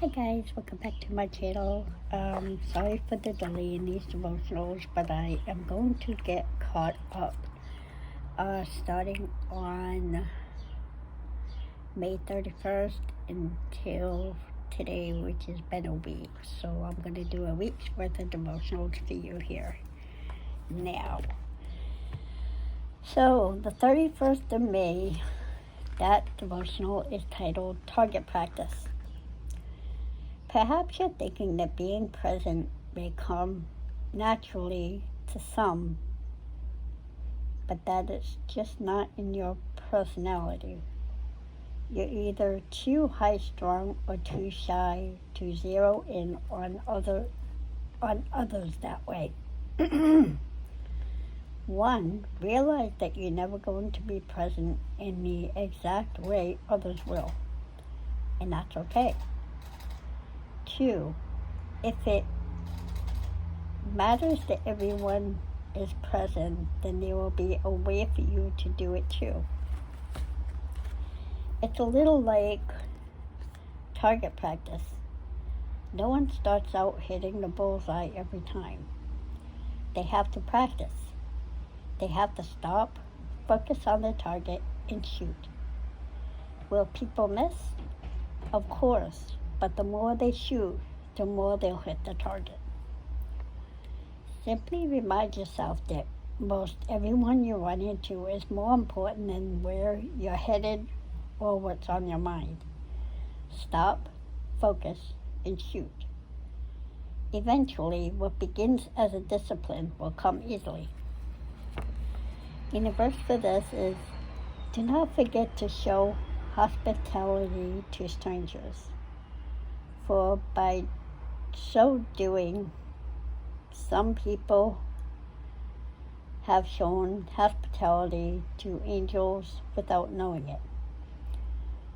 Hi guys, welcome back to my channel. Sorry for the delay in these devotionals, but I am going to get caught up starting on May 31st until today, which has been a week. So I'm going to do a week's worth of devotionals for you here now. So the 31st of May, that devotional is titled Target Practice. Perhaps you're thinking that being present may come naturally to some, but that is just not in your personality. You're either too high-strung or too shy to zero in on others that way. 1, realize that you're never going to be present in the exact way others will, and that's okay. 2, if it matters that everyone is present, then there will be a way for you to do it too. It's a little like target practice. No one starts out hitting the bullseye every time. They have to practice. They have to stop, focus on the target, and shoot. Will people miss? Of course. But the more they shoot, the more they'll hit the target. Simply remind yourself that most everyone you run into is more important than where you're headed or what's on your mind. Stop, focus, and shoot. Eventually, what begins as a discipline will come easily. And the verse for this is, do not forget to show hospitality to strangers. For by so doing, some people have shown hospitality to angels without knowing it.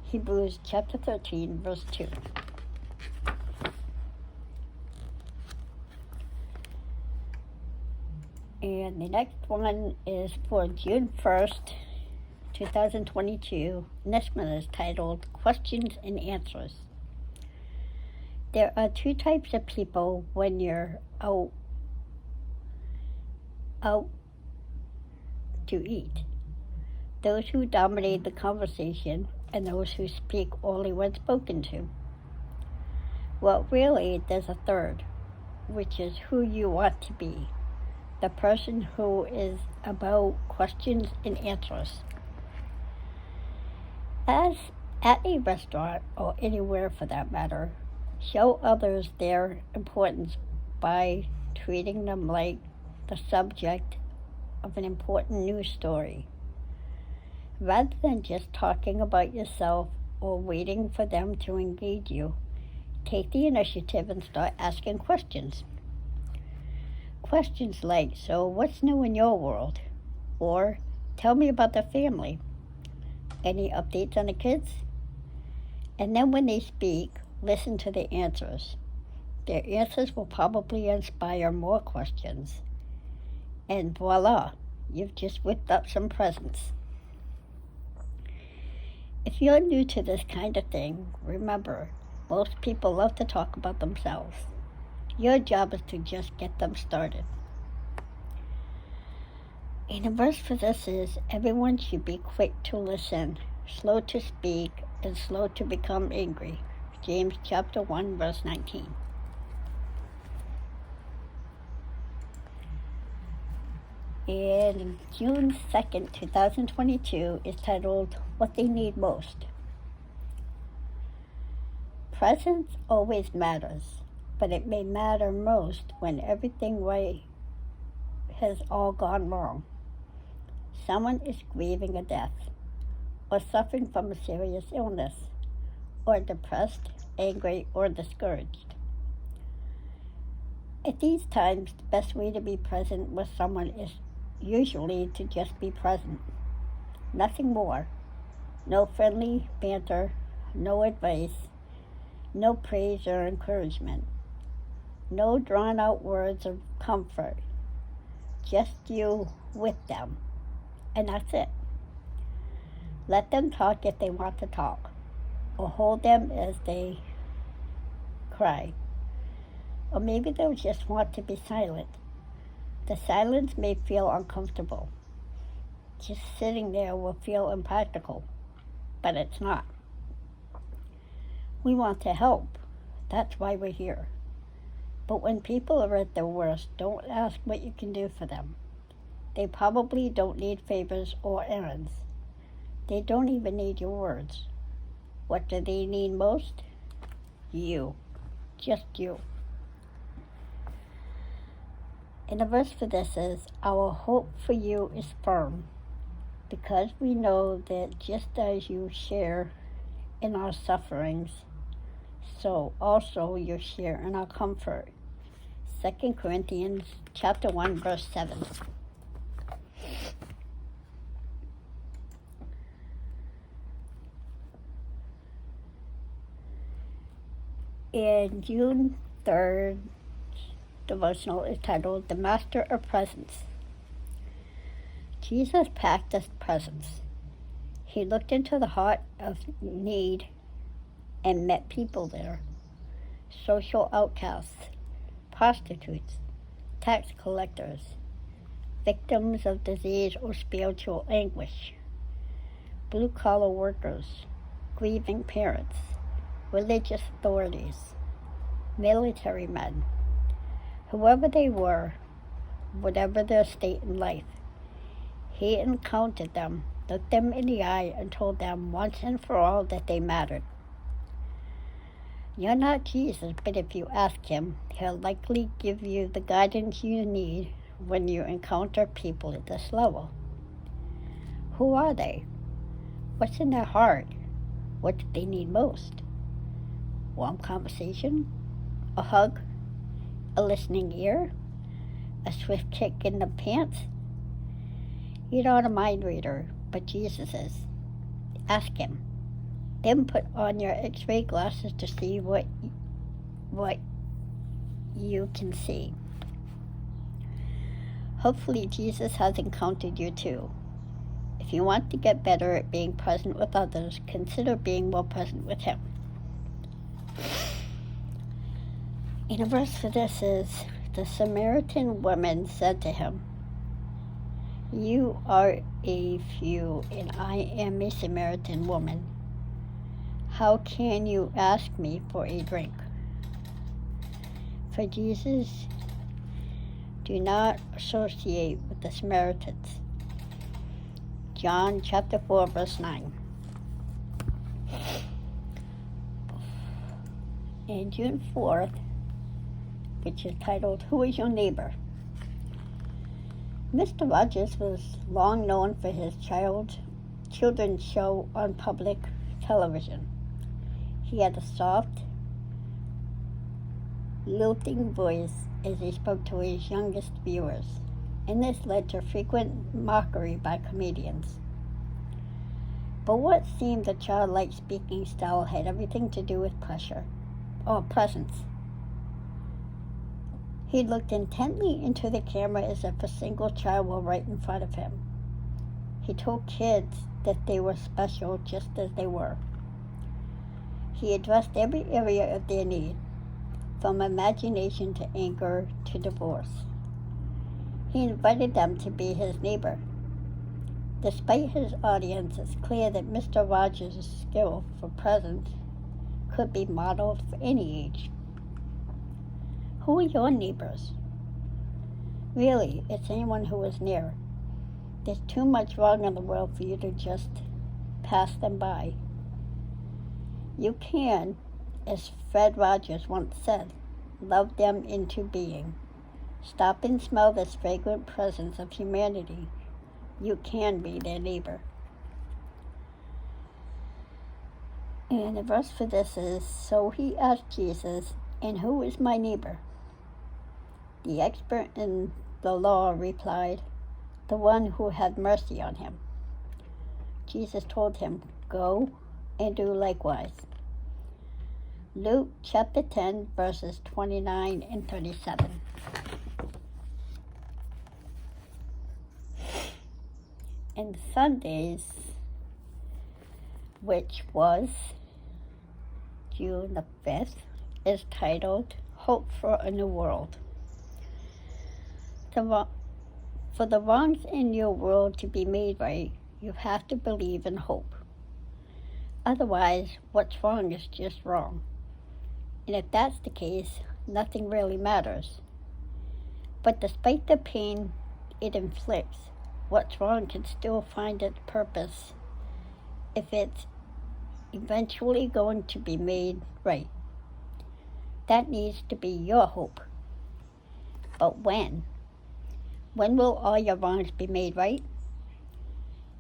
Hebrews chapter 13, verse 2. And the next one is for June 1st, 2022. And this one is titled Questions and Answers. There are 2 types of people when you're out to eat. Those who dominate the conversation and those who speak only when spoken to. Well, really, there's a third, which is who you want to be. The person who is about questions and answers. As at a restaurant, or anywhere for that matter, show others their importance by treating them like the subject of an important news story. Rather than just talking about yourself or waiting for them to engage you, take the initiative and start asking questions. Questions like, so what's new in your world? Or, tell me about the family. Any updates on the kids? And then when they speak, listen to the answers. Their answers will probably inspire more questions. And voila, you've just whipped up some presents. If you're new to this kind of thing, remember, most people love to talk about themselves. Your job is to just get them started. And the verse for this is, everyone should be quick to listen, slow to speak, and slow to become angry. James chapter 1, verse 19. And June 2nd, 2022 is titled, What They Need Most. Presence always matters, but it may matter most when everything right has all gone wrong. Someone is grieving a death, or suffering from a serious illness, or depressed, angry, or discouraged. At these times, the best way to be present with someone is usually to just be present. Nothing more. No friendly banter, no advice, no praise or encouragement, no drawn-out words of comfort. Just you with them, and that's it. Let them talk if they want to talk, or hold them as they cry. Or maybe they'll just want to be silent. The silence may feel uncomfortable. Just sitting there will feel impractical, but it's not. We want to help. That's why we're here. But when people are at their worst, don't ask what you can do for them. They probably don't need favors or errands. They don't even need your words. What do they need most? You. Just you. And the verse for this is, our hope for you is firm, because we know that just as you share in our sufferings, so also you share in our comfort. 2 Corinthians chapter 1, verse 7. And June 3rd devotional is titled The Master of Presence. Jesus practiced presence. He looked into the heart of need and met people there. Social outcasts, prostitutes, tax collectors, victims of disease or spiritual anguish, blue-collar workers, grieving parents, religious authorities, military men, whoever they were, whatever their state in life. He encountered them, looked them in the eye, and told them once and for all that they mattered. You're not Jesus, but if you ask him, he'll likely give you the guidance you need when you encounter people at this level. Who are they? What's in their heart? What do they need most? Warm conversation? A hug? A listening ear? A swift kick in the pants? You're not a mind reader, but Jesus is. Ask him. Then put on your x-ray glasses to see what you can see. Hopefully Jesus has encountered you too. If you want to get better at being present with others, consider being more present with him. And a verse for this is, the Samaritan woman said to him, you are a Jew, and I am a Samaritan woman. How can you ask me for a drink? For Jesus, do not associate with the Samaritans. John chapter 4, verse 9. And June 4th, which is titled, Who is Your Neighbor? Mr. Rogers was long known for his children's show on public television. He had a soft, lilting voice as he spoke to his youngest viewers, and this led to frequent mockery by comedians. But what seemed a childlike speaking style had everything to do with presence. He looked intently into the camera as if a single child were right in front of him. He told kids that they were special just as they were. He addressed every area of their need, from imagination to anger to divorce. He invited them to be his neighbor. Despite his audience, it's clear that Mr. Rogers' skill for presence could be modeled for any age. Who are your neighbors? Really, it's anyone who is near. There's too much wrong in the world for you to just pass them by. You can, as Fred Rogers once said, love them into being. Stop and smell this fragrant presence of humanity. You can be their neighbor. And the verse for this is, so he asked Jesus, and who is my neighbor? The expert in the law replied, the one who had mercy on him. Jesus told him, go and do likewise. Luke chapter 10, verses 29 and 37. And Sundays, which was June the 5th, is titled Hope for a New World. For the wrongs in your world to be made right, you have to believe in hope. Otherwise, what's wrong is just wrong. And if that's the case, nothing really matters. But despite the pain it inflicts, what's wrong can still find its purpose if it's eventually going to be made right. That needs to be your hope. But when? When will all your wrongs be made right?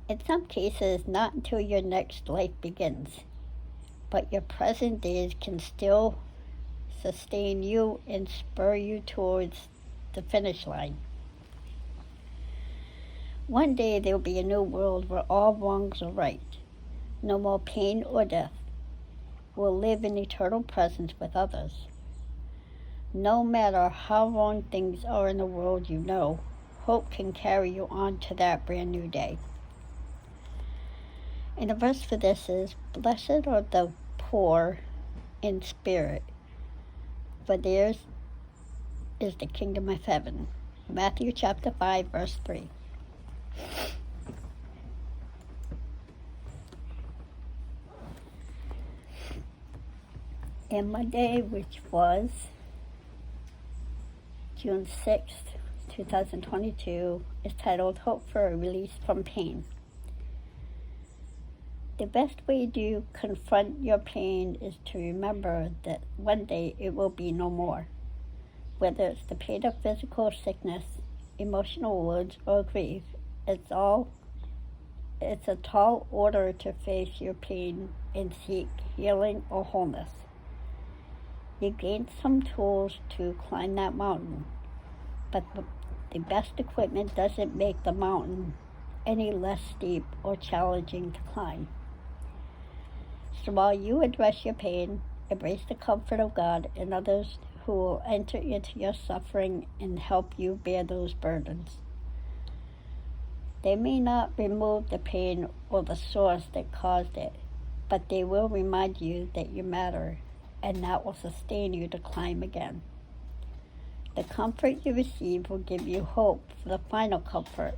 In some cases, not until your next life begins. But your present days can still sustain you and spur you towards the finish line. One day there will be a new world where all wrongs are right. No more pain or death. We'll live in eternal presence with others. No matter how wrong things are in the world, hope can carry you on to that brand new day. And the verse for this is, "Blessed are the poor in spirit, for theirs is the kingdom of heaven." Matthew chapter 5, verse 3. And Monday, which was June 6th, 2022, is titled Hope for a Release from Pain. The best way to confront your pain is to remember that one day it will be no more. Whether it's the pain of physical sickness, emotional wounds, or grief, it's a tall order to face your pain and seek healing or wholeness. You gain some tools to climb that mountain, but the best equipment doesn't make the mountain any less steep or challenging to climb. So while you address your pain, embrace the comfort of God and others who will enter into your suffering and help you bear those burdens. They may not remove the pain or the source that caused it, but they will remind you that you matter, and that will sustain you to climb again. The comfort you receive will give you hope for the final comfort,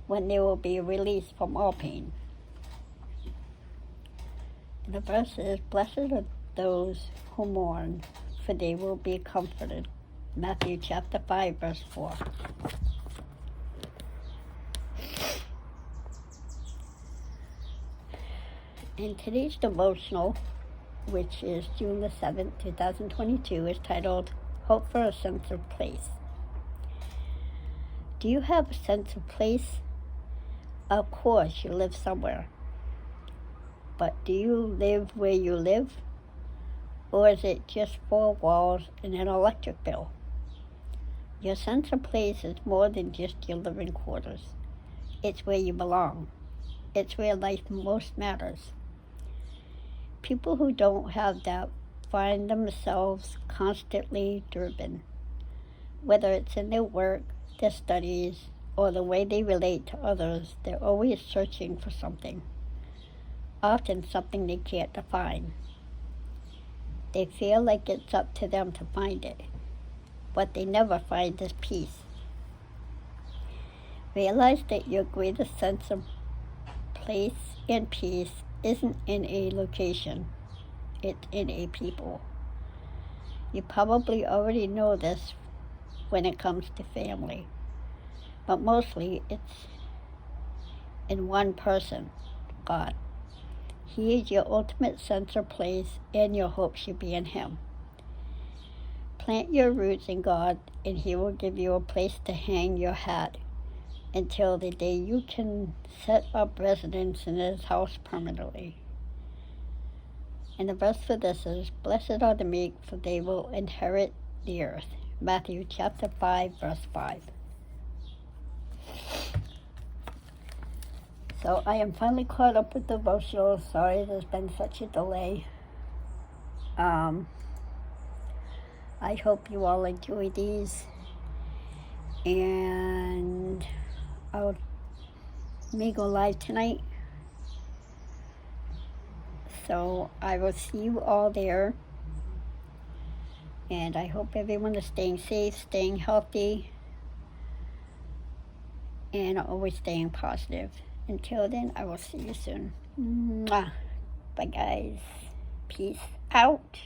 when there will be a release from all pain. The verse is, "Blessed are those who mourn, for they will be comforted." Matthew chapter 5, verse 4. And today's devotional, which is June the 7th, 2022, is titled Hope for a Sense of Place. Do you have a sense of place? Of course, you live somewhere. But do you live where you live? Or is it just four walls and an electric bill? Your sense of place is more than just your living quarters. It's where you belong. It's where life most matters. People who don't have that find themselves constantly driven. Whether it's in their work, their studies, or the way they relate to others, they're always searching for something. Often something they can't define. They feel like it's up to them to find it. What they never find is peace. Realize that your greatest sense of place and peace isn't in a location, it's in a people. You probably already know this when it comes to family, but mostly it's in one person, God. He is your ultimate sense of place, and your hope should be in Him. Plant your roots in God, and He will give you a place to hang your hat until the day you can set up residence in His house permanently. And the verse for this is, "Blessed are the meek, for they will inherit the earth." Matthew chapter 5, verse 5. So I am finally caught up with devotionals. Sorry there's been such a delay. I hope you all enjoy these. And I may go live tonight. So I will see you all there. And I hope everyone is staying safe, staying healthy, and always staying positive. Until then, I will see you soon. Mwah. Bye, guys. Peace out.